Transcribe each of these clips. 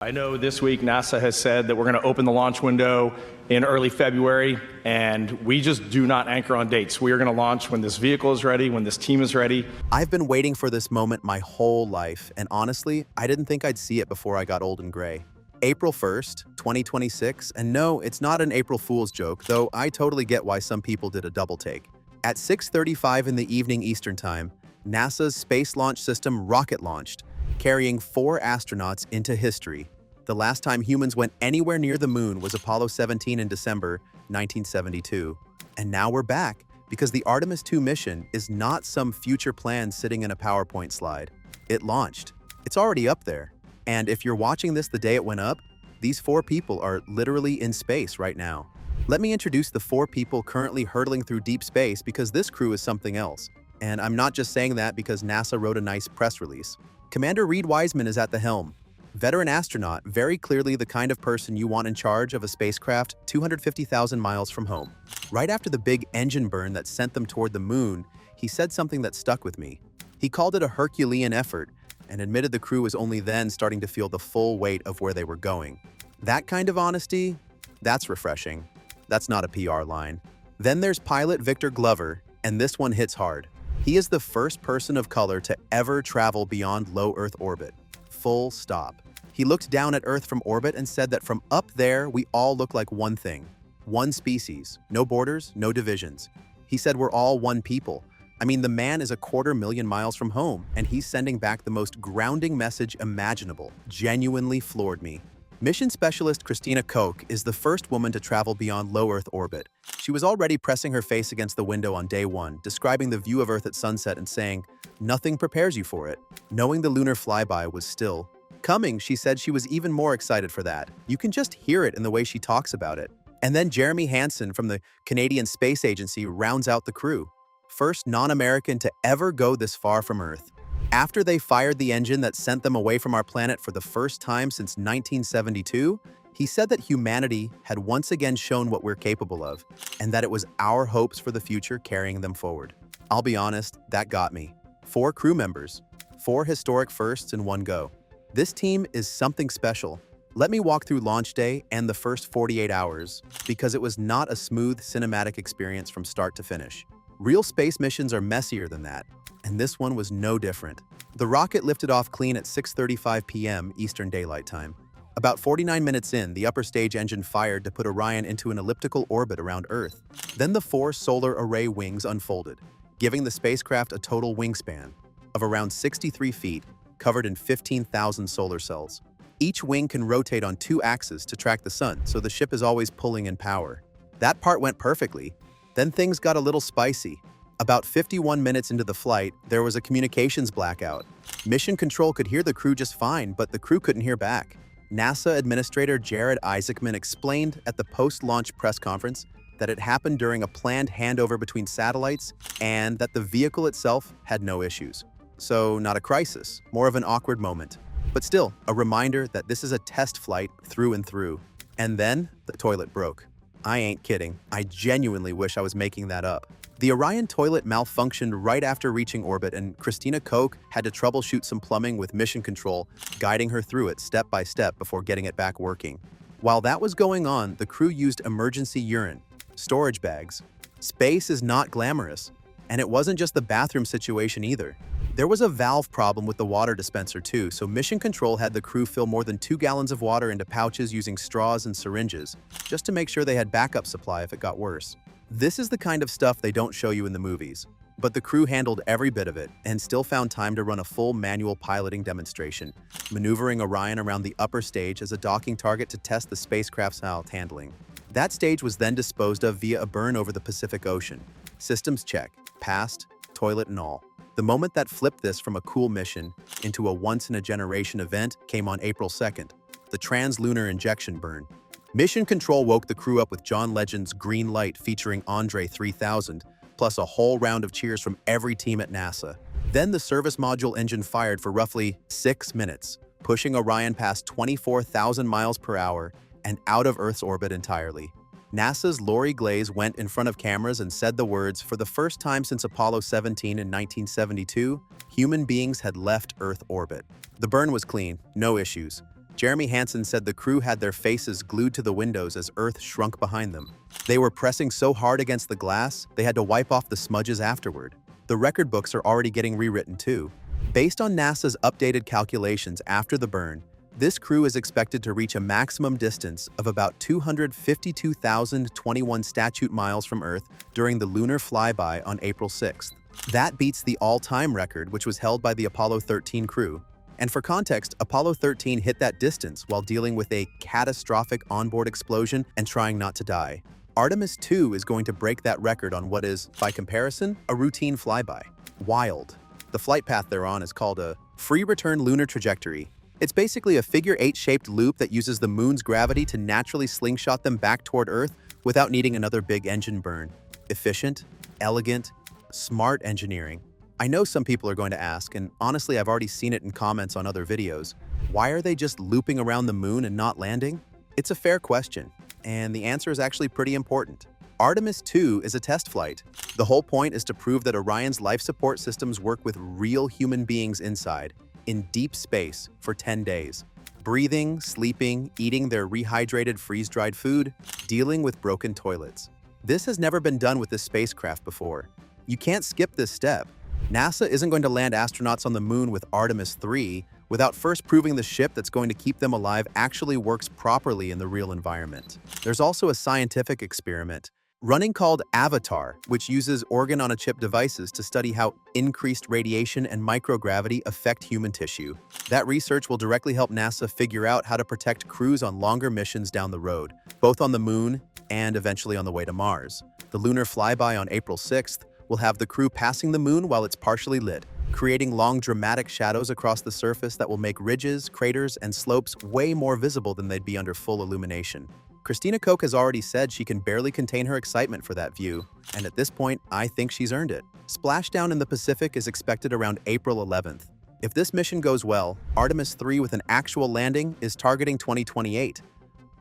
I know this week NASA has said that we're going to open the launch window in early February, and we just do not anchor on dates. We are going to launch when this vehicle is ready, when this team is ready. I've been waiting for this moment my whole life, and honestly, I didn't think I'd see it before I got old and gray. April 1st, 2026, and no, it's not an April Fool's joke, though I totally get why some people did a double take. At 6:35 in the evening Eastern Time, NASA's Space Launch System rocket launched, carrying 4 astronauts into history. The last time humans went anywhere near the moon was Apollo 17 in December 1972. And now we're back, because the Artemis II mission is not some future plan sitting in a PowerPoint slide. It launched. It's already up there. And if you're watching this the day it went up, these 4 people are literally in space right now. Let me introduce the 4 people currently hurtling through deep space, because this crew is something else. And I'm not just saying that because NASA wrote a nice press release. Commander Reed Wiseman is at the helm. Veteran astronaut, very clearly the kind of person you want in charge of a spacecraft 250,000 miles from home. Right after the big engine burn that sent them toward the moon, he said something that stuck with me. He called it a Herculean effort and admitted the crew was only then starting to feel the full weight of where they were going. That kind of honesty, that's refreshing. That's not a PR line. Then there's pilot Victor Glover, and this one hits hard. He is the first person of color to ever travel beyond low Earth orbit. Full stop. He looked down at Earth from orbit and said that from up there, we all look like one thing. One species. No borders, no divisions. He said we're all one people. I mean, the man is 250,000 miles from home, and he's sending back the most grounding message imaginable. Genuinely floored me. Mission specialist Christina Koch is the first woman to travel beyond low Earth orbit. She was already pressing her face against the window on day 1, describing the view of Earth at sunset and saying, "Nothing prepares you for it." Knowing the lunar flyby was still coming, she said she was even more excited for that. You can just hear it in the way she talks about it. And then Jeremy Hansen from the Canadian Space Agency rounds out the crew. First non-American to ever go this far from Earth. After they fired the engine that sent them away from our planet for the first time since 1972, he said that humanity had once again shown what we're capable of, and that it was our hopes for the future carrying them forward. I'll be honest, that got me. 4 crew members, 4 historic firsts in one go. This team is something special. Let me walk through launch day and the first 48 hours, because it was not a smooth cinematic experience from start to finish. Real space missions are messier than that, and this one was no different. The rocket lifted off clean at 6:35 p.m. Eastern Daylight Time. About 49 minutes in, the upper stage engine fired to put Orion into an elliptical orbit around Earth. Then the 4 solar array wings unfolded, giving the spacecraft a total wingspan of around 63 feet, covered in 15,000 solar cells. Each wing can rotate on 2 axes to track the sun, so the ship is always pulling in power. That part went perfectly. Then things got a little spicy. About 51 minutes into the flight, there was a communications blackout. Mission Control could hear the crew just fine, but the crew couldn't hear back. NASA Administrator Jared Isaacman explained at the post-launch press conference that it happened during a planned handover between satellites and that the vehicle itself had no issues. So not a crisis, more of an awkward moment. But still, a reminder that this is a test flight through and through. And then, the toilet broke. I ain't kidding. I genuinely wish I was making that up. The Orion toilet malfunctioned right after reaching orbit, and Christina Koch had to troubleshoot some plumbing with Mission Control, guiding her through it step by step before getting it back working. While that was going on, the crew used emergency urine, storage bags. Space is not glamorous, and it wasn't just the bathroom situation either. There was a valve problem with the water dispenser too, so Mission Control had the crew fill more than 2 gallons of water into pouches using straws and syringes, just to make sure they had backup supply if it got worse. This is the kind of stuff they don't show you in the movies, but the crew handled every bit of it and still found time to run a full manual piloting demonstration, maneuvering Orion around the upper stage as a docking target to test the spacecraft's handling. That stage was then disposed of via a burn over the Pacific Ocean. Systems check, passed, toilet and all. The moment that flipped this from a cool mission into a once-in-a-generation event came on April 2nd, the trans-lunar injection burn. Mission Control woke the crew up with John Legend's Green Light featuring Andre 3000, plus a whole round of cheers from every team at NASA. Then the service module engine fired for roughly 6 minutes, pushing Orion past 24,000 miles per hour and out of Earth's orbit entirely. NASA's Lori Glaze went in front of cameras and said the words, "For the first time since Apollo 17 in 1972, human beings had left Earth orbit." The burn was clean, no issues. Jeremy Hansen said the crew had their faces glued to the windows as Earth shrunk behind them. They were pressing so hard against the glass, they had to wipe off the smudges afterward. The record books are already getting rewritten too. Based on NASA's updated calculations after the burn, this crew is expected to reach a maximum distance of about 252,021 statute miles from Earth during the lunar flyby on April 6th. That beats the all-time record, which was held by the Apollo 13 crew. And for context, Apollo 13 hit that distance while dealing with a catastrophic onboard explosion and trying not to die. Artemis II is going to break that record on what is, by comparison, a routine flyby. Wild. The flight path they're on is called a free return lunar trajectory. It's basically a figure-8-shaped loop that uses the moon's gravity to naturally slingshot them back toward Earth without needing another big engine burn. Efficient, elegant, smart engineering. I know some people are going to ask, and honestly I've already seen it in comments on other videos, why are they just looping around the moon and not landing? It's a fair question, and the answer is actually pretty important. Artemis II is a test flight. The whole point is to prove that Orion's life support systems work with real human beings inside, in deep space, for 10 days. Breathing, sleeping, eating their rehydrated freeze-dried food, dealing with broken toilets. This has never been done with this spacecraft before. You can't skip this step. NASA isn't going to land astronauts on the moon with Artemis III without first proving the ship that's going to keep them alive actually works properly in the real environment. There's also a scientific experiment running called Avatar, which uses organ-on-a-chip devices to study how increased radiation and microgravity affect human tissue. That research will directly help NASA figure out how to protect crews on longer missions down the road, both on the moon and eventually on the way to Mars. The lunar flyby on April 6th will have the crew passing the moon while it's partially lit, creating long dramatic shadows across the surface that will make ridges, craters, and slopes way more visible than they'd be under full illumination. Christina Koch has already said she can barely contain her excitement for that view, and at this point, I think she's earned it. Splashdown in the Pacific is expected around April 11th. If this mission goes well, Artemis III with an actual landing is targeting 2028.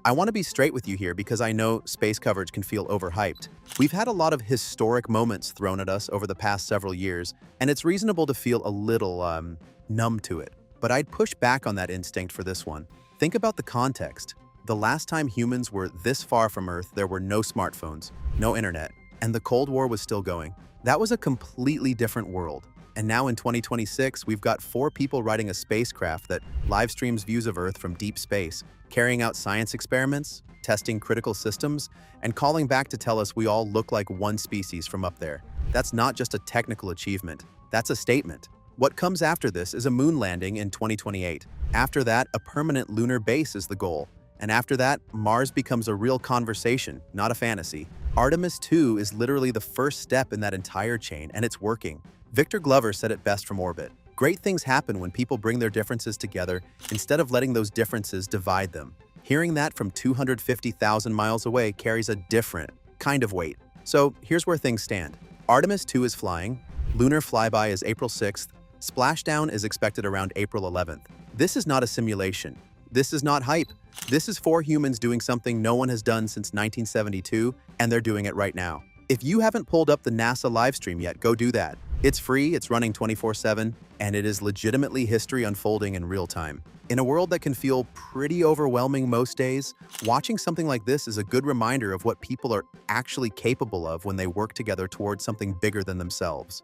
I want to be straight with you here because I know space coverage can feel overhyped. We've had a lot of historic moments thrown at us over the past several years, and it's reasonable to feel a little, numb to it. But I'd push back on that instinct for this one. Think about the context. The last time humans were this far from Earth, there were no smartphones, no internet, and the Cold War was still going. That was a completely different world. And now in 2026, we've got 4 people riding a spacecraft that live streams views of Earth from deep space, carrying out science experiments, testing critical systems, and calling back to tell us we all look like one species from up there. That's not just a technical achievement, that's a statement. What comes after this is a moon landing in 2028. After that, a permanent lunar base is the goal. And after that, Mars becomes a real conversation, not a fantasy. Artemis II is literally the first step in that entire chain, and it's working. Victor Glover said it best from orbit. Great things happen when people bring their differences together instead of letting those differences divide them. Hearing that from 250,000 miles away carries a different kind of weight. So here's where things stand. Artemis II is flying, lunar flyby is April 6th, splashdown is expected around April 11th. This is not a simulation. This is not hype. This is 4 humans doing something no one has done since 1972, and they're doing it right now. If you haven't pulled up the NASA livestream yet, go do that. It's free, it's running 24/7, and it is legitimately history unfolding in real time. In a world that can feel pretty overwhelming most days, watching something like this is a good reminder of what people are actually capable of when they work together towards something bigger than themselves.